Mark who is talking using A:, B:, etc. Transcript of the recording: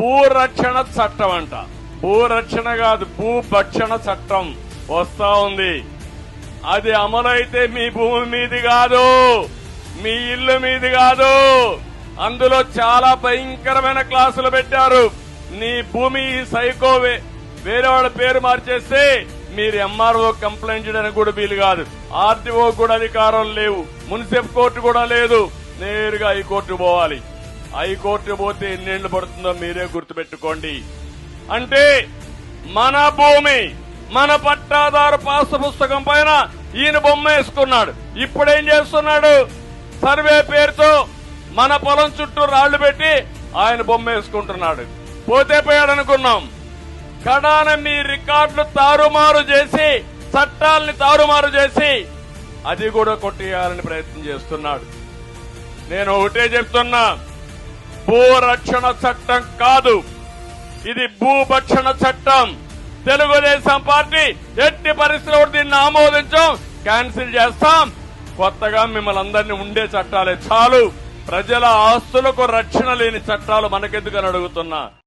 A: భూరక్షణ చట్టం అంట. భూరక్షణ కాదు, భూభక్షణ చట్టం వస్తా ఉంది. అది అమలైతే మీ భూమి మీది కాదు, మీ ఇల్లు మీది కాదు. అందులో చాలా భయంకరమైన క్లాసులు పెట్టారు. నీ భూమి సైకో వేరే వాళ్ళ పేరు మార్చేస్తే మీరు ఎంఆర్ఓ కంప్లైంట్ చేయడానికి కూడా వీలు కాదు. ఆర్టీఓ కూడా అధికారం లేవు. మున్సిపల్ కోర్టు కూడా లేదు. నేరుగా హైకోర్టు పోవాలి. హైకోర్టు పోతే ఎన్నేళ్లు పడుతుందో మీరే గుర్తుపెట్టుకోండి. అంటే మన భూమి, మన పట్టాదారు పాస్ పుస్తకం పైన ఈయన బొమ్మ వేసుకున్నాడు. ఇప్పుడేం చేస్తున్నాడు? సర్వే పేరుతో మన పొలం చుట్టూ రాళ్లు పెట్టి ఆయన బొమ్మ వేసుకుంటున్నాడు. పోతే పోయాడనుకున్నాం. కడాన మీ రికార్డులు తారుమారు చేసి, చట్టాలని తారుమారు చేసి అది కూడా కొట్టేయాలని ప్రయత్నం చేస్తున్నాడు. నేను ఒకటే చెప్తున్నా, భూరక్షణ చట్టం కాదు, ఇది భూభక్షణ చట్టం. తెలుగుదేశం పార్టీ ఎట్టి పరిస్థితుల్లో దీన్ని ఆమోదించాం, క్యాన్సిల్ చేస్తాం. కొత్తగా మిమ్మల్ని అందరినీ ఉండే చట్టాలే చాలు. ప్రజల ఆస్తులకు రక్షణ లేని చట్టాలు మనకెందుకని అడుగుతున్నా.